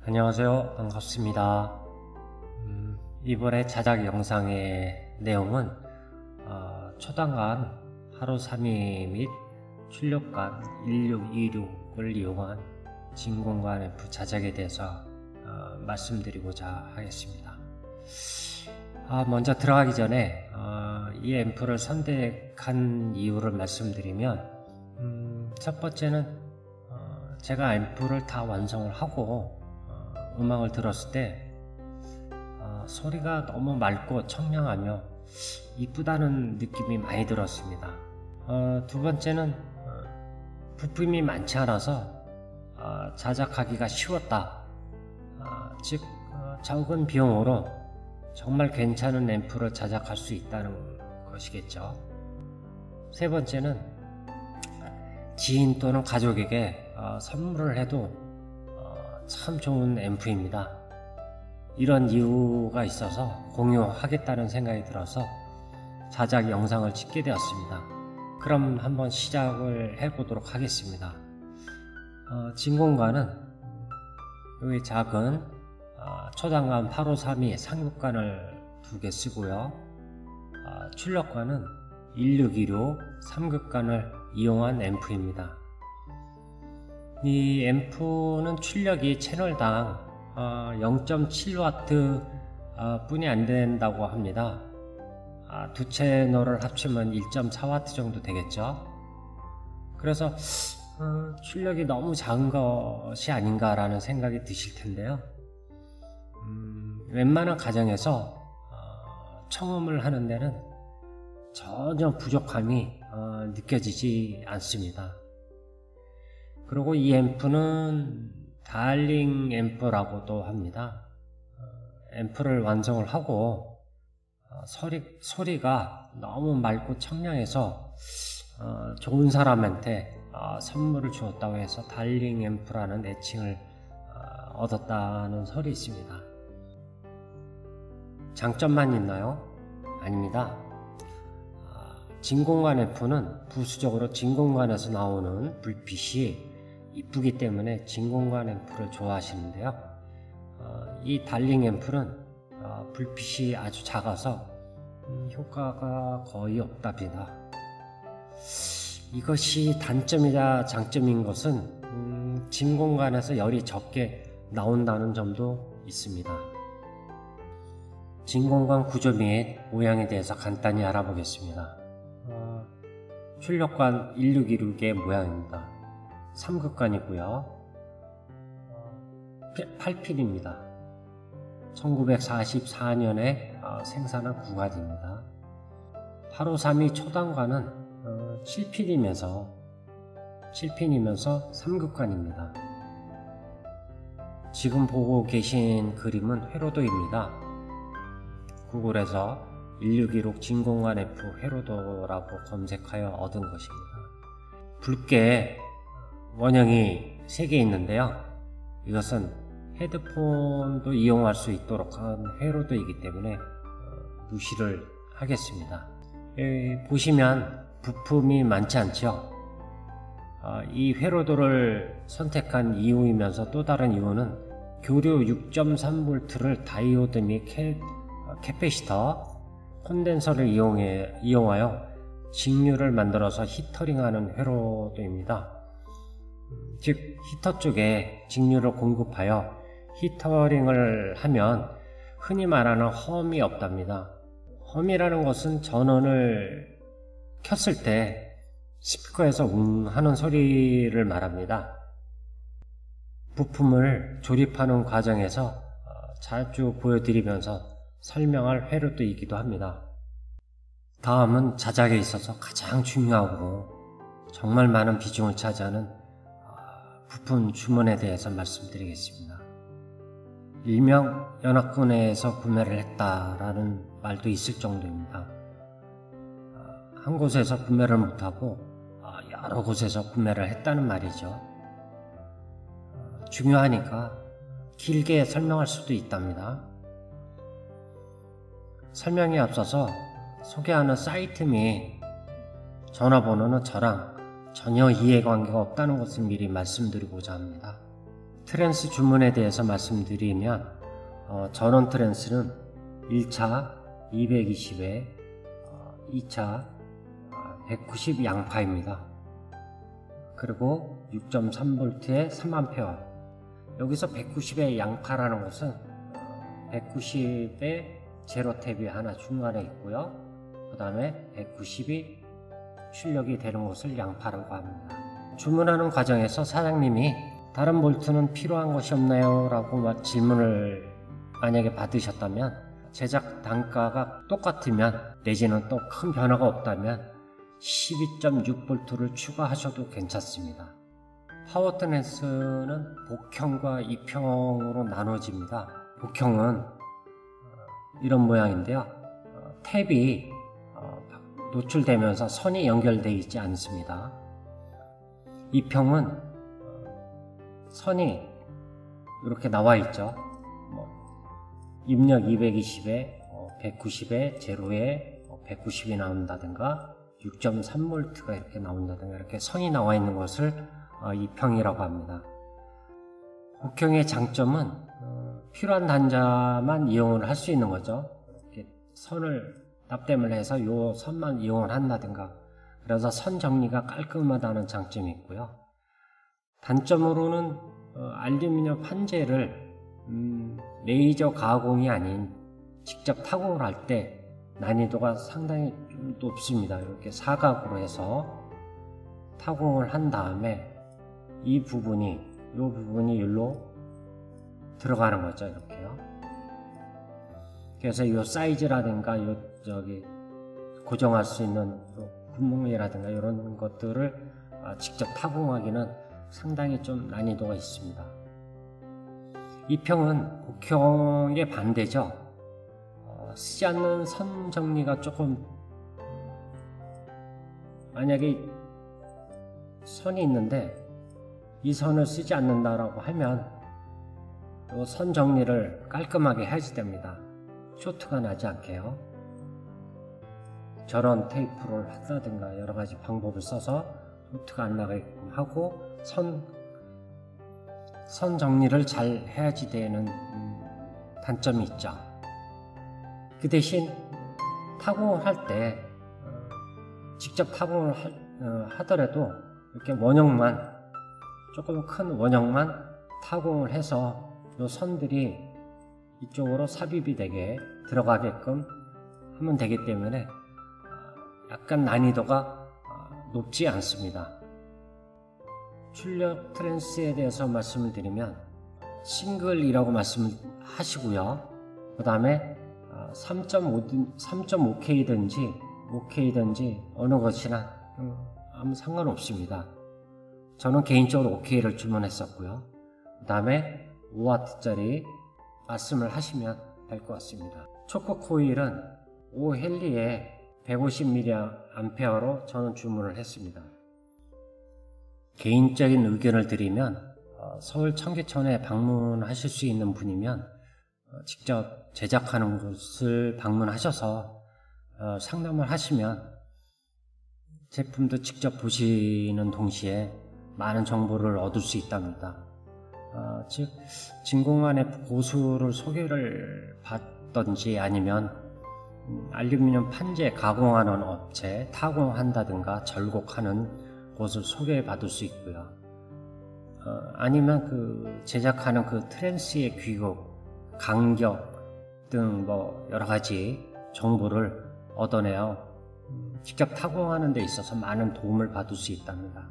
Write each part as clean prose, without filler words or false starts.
안녕하세요. 반갑습니다. 이번에 자작 영상의 내용은 초단간 하루 3위 및 출력간 1626을 이용한 진공관 앰프 자작에 대해서 말씀드리고자 하겠습니다. 먼저 들어가기 전에 이 앰프를 선택한 이유를 말씀드리면, 첫 번째는 제가 앰프를 다 완성을 하고 음악을 들었을 때 소리가 너무 맑고 청량하며 이쁘다는 느낌이 많이 들었습니다. 두 번째는 부품이 많지 않아서 자작하기가 쉬웠다. 즉 적은 비용으로 정말 괜찮은 앰프를 자작할 수 있다는 것이겠죠. 세 번째는 지인 또는 가족에게 선물을 해도 참 좋은 앰프입니다. 이런 이유가 있어서 공유하겠다는 생각이 들어서 자작 영상을 찍게 되었습니다. 그럼 한번 시작을 해보도록 하겠습니다. 진공관은 여기 작은 초단관 8532 상극관을 2개 쓰고요. 출력관은 1626 3극관을 이용한 앰프입니다. 이 앰프는 출력이 채널당 0.7W 뿐이 안 된다고 합니다. 두 채널을 합치면 1.4W 정도 되겠죠. 그래서 출력이 너무 작은 것이 아닌가라는 생각이 드실 텐데요. 웬만한 가정에서 청음을 하는 데는 전혀 부족함이 느껴지지 않습니다. 그리고 이 앰프는 달링 앰프라고도 합니다. 앰프를 완성을 하고 소리가 너무 맑고 청량해서 좋은 사람한테 선물을 주었다고 해서 달링 앰프라는 애칭을 얻었다는 설이 있습니다. 장점만 있나요? 아닙니다. 진공관 앰프는 부수적으로 진공관에서 나오는 불빛이 이쁘기 때문에 진공관 앰프를 좋아하시는데요. 이 달링 앰프는 불빛이 아주 작아서 효과가 거의 없답니다. 이것이 단점이자 장점인 것은 진공관에서 열이 적게 나온다는 점도 있습니다. 진공관 구조 및 모양에 대해서 간단히 알아보겠습니다. 출력관 1626의 모양입니다. 3극관이고요. 8핀입니다. 1944년에 생산한 구관입니다. 8532 초단관은 7핀이면서 3극관입니다. 지금 보고 계신 그림은 회로도입니다. 구글에서 1626 진공관 앰프 회로도라고 검색하여 얻은 것입니다. 붉게 원형이 3개 있는데요. 이것은 헤드폰도 이용할 수 있도록 한 회로도이기 때문에 무시를 하겠습니다. 여기 보시면 부품이 많지 않죠. 이 회로도를 선택한 이유이면서 또 다른 이유는 교류 6.3V를 다이오드 및 캐패시터, 콘덴서를 이용하여 직류를 만들어서 히터링하는 회로도입니다. 즉 히터 쪽에 직류를 공급하여 히터링을 하면 흔히 말하는 험이 없답니다. 험이라는 것은 전원을 켰을 때 스피커에서 하는 소리를 말합니다. 부품을 조립하는 과정에서 자주 보여드리면서 설명할 회로도이기도 합니다. 다음은 자작에 있어서 가장 중요하고 정말 많은 비중을 차지하는 부품 주문에 대해서 말씀드리겠습니다. 일명 연합군에서 구매를 했다라는 말도 있을 정도입니다. 한 곳에서 구매를 못하고 여러 곳에서 구매를 했다는 말이죠. 중요하니까 길게 설명할 수도 있답니다. 설명에 앞서서 소개하는 사이트 및 전화번호는 저랑 전혀 이해관계가 없다는 것을 미리 말씀드리고자 합니다. 트랜스 주문에 대해서 말씀드리면 전원 트랜스는 1차 220에 2차 190 양파입니다. 그리고 6.3V에 3A. 여기서 190의 양파라는 것은 190의 제로 탭이 하나 중간에 있고요. 그 다음에 190이 출력이 되는 것을 양파라고 합니다. 주문하는 과정에서 사장님이 다른 볼트는 필요한 것이 없나요? 라고 질문을 만약에 받으셨다면, 제작 단가가 똑같으면 내지는 또 큰 변화가 없다면 12.6V를 추가하셔도 괜찮습니다. 파워 트랜스는 복형과 입형으로 나눠집니다. 복형은 이런 모양인데요. 탭이 노출되면서 선이 연결되어 있지 않습니다. 입형은 선이 이렇게 나와 있죠. 입력 220에 190에 제로에 190이 나온다든가 6.3V가 이렇게 나온다든가 이렇게 선이 나와 있는 것을 입형이라고 합니다. 복형의 장점은 필요한 단자만 이용을 할 수 있는 거죠. 이렇게 선을 납땜을 해서 요 선만 이용을 한다든가, 그래서 선 정리가 깔끔하다는 장점이 있고요. 단점으로는 알루미늄 판재를 레이저 가공이 아닌 직접 타공을 할 때 난이도가 상당히 좀 높습니다. 이렇게 사각으로 해서 타공을 한 다음에 이 부분이 일로 들어가는 거죠. 이렇게요. 그래서 이 사이즈라든가 고정할 수 있는 구멍이라든가 이런 것들을 직접 타공하기는 상당히 좀 난이도가 있습니다. 입형은 복형의 반대죠. 쓰지 않는 선 정리가 조금, 만약에 선이 있는데 이 선을 쓰지 않는다라고 하면 이 선 정리를 깔끔하게 해야지 됩니다. 쇼트가 나지 않게요. 저런 테이프를 한다든가 여러 가지 방법을 써서 쇼트가 안 나게끔 하고 선 정리를 잘 해야지 되는 단점이 있죠. 그 대신 타공을 할 때 직접 타공을 하더라도 이렇게 원형만, 조금 큰 원형만 타공을 해서 이 선들이 이쪽으로 삽입이 되게 들어가게끔 하면 되기 때문에 약간 난이도가 높지 않습니다. 출력 트랜스에 대해서 말씀을 드리면 싱글이라고 말씀을 하시고요. 그 다음에 3.5K든지 5K든지 어느 것이나 아무 상관없습니다. 저는 개인적으로 5K를 주문했었고요. 그 다음에 5W짜리 말씀을 하시면 될 것 같습니다. 초코 코일은 5헨리에 150mAh로 저는 주문을 했습니다. 개인적인 의견을 드리면 서울 청계천에 방문하실 수 있는 분이면 직접 제작하는 곳을 방문하셔서 상담을 하시면 제품도 직접 보시는 동시에 많은 정보를 얻을 수 있답니다. 즉 진공관의 고수를 소개를 받던지 아니면 알루미늄 판재 가공하는 업체, 타공한다든가 절곡하는 곳을 소개받을 수 있고요. 아니면 제작하는 트랜스의 귀국, 간격 등 여러 가지 정보를 얻어내어 직접 타공하는 데 있어서 많은 도움을 받을 수 있답니다.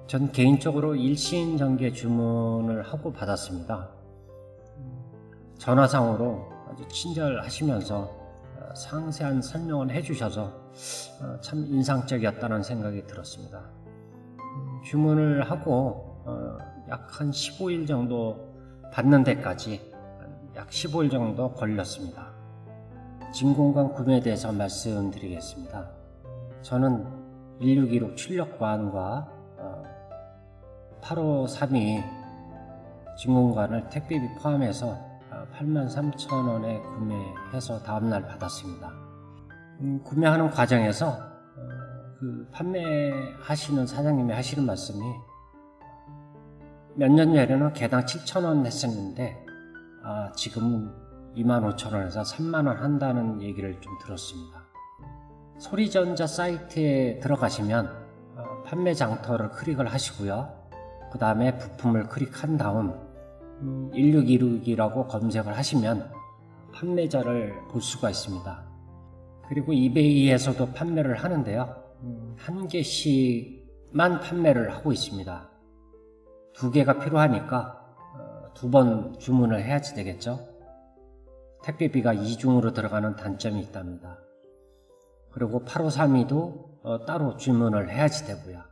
전 개인적으로 일신전기에 주문을 하고 받았습니다. 전화상으로 아주 친절하시면서 상세한 설명을 해주셔서 참 인상적이었다는 생각이 들었습니다. 주문을 하고 약 한 15일 정도 받는 데까지 약 15일 정도 걸렸습니다. 진공관 구매에 대해서 말씀드리겠습니다. 저는 1616 출력관과 8532 진공관을 택배비 포함해서 83,000원에 구매해서 다음날 받았습니다. 구매하는 과정에서 판매하시는 사장님이 하시는 말씀이 몇 년 전에는 개당 7,000원 했었는데 지금은 25,000원에서 3만원 한다는 얘기를 좀 들었습니다. 소리전자 사이트에 들어가시면 판매 장터를 클릭을 하시고요. 그 다음에 부품을 클릭한 다음 1616이라고 검색을 하시면 판매자를 볼 수가 있습니다. 그리고 이베이에서도 판매를 하는데요. 한 개씩만 판매를 하고 있습니다. 두 개가 필요하니까 두 번 주문을 해야지 되겠죠. 택배비가 이중으로 들어가는 단점이 있답니다. 그리고 8532도 따로 주문을 해야지 되고요.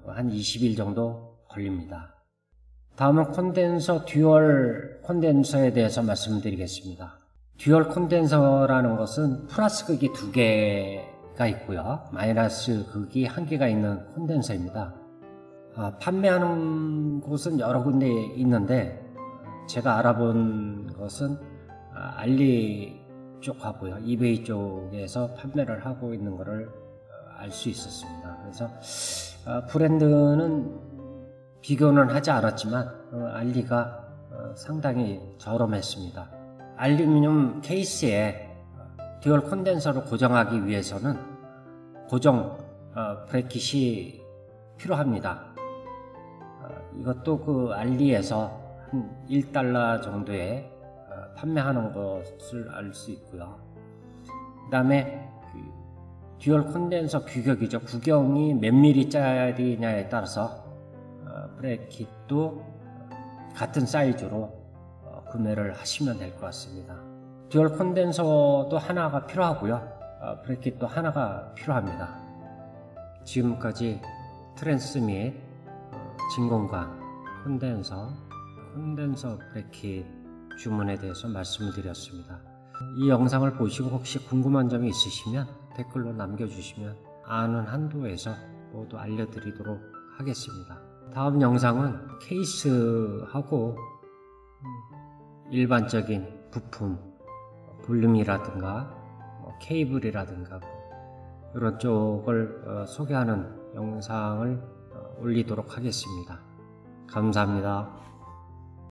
한 20일 정도 걸립니다. 다음은 콘덴서, 듀얼 콘덴서에 대해서 말씀드리겠습니다. 듀얼 콘덴서라는 것은 플러스 극이 두 개가 있고요. 마이너스 극이 한 개가 있는 콘덴서입니다. 판매하는 곳은 여러 군데 있는데 제가 알아본 것은 알리 쪽하고요. 이베이 쪽에서 판매를 하고 있는 것을 알 수 있었습니다. 그래서 브랜드는 비교는 하지 않았지만 알리가 상당히 저렴했습니다. 알루미늄 케이스에 듀얼 콘덴서를 고정하기 위해서는 고정 브래킷이 필요합니다. 이것도 그 알리에서 한 $1 정도에 판매하는 것을 알 수 있고요. 그 다음에 듀얼 콘덴서 규격이죠. 구경이 몇 밀리짜리냐에 따라서 브래킷도 같은 사이즈로 구매를 하시면 될 것 같습니다. 듀얼 콘덴서도 하나가 필요하고요. 브래킷도 하나가 필요합니다. 지금까지 트랜스밋, 진공관, 콘덴서 브래킷 주문에 대해서 말씀을 드렸습니다. 이 영상을 보시고 혹시 궁금한 점이 있으시면 댓글로 남겨주시면 아는 한도에서 모두 알려드리도록 하겠습니다. 다음 영상은 케이스하고 일반적인 부품, 볼륨이라든가 케이블이라든가 이런 쪽을 소개하는 영상을 올리도록 하겠습니다. 감사합니다.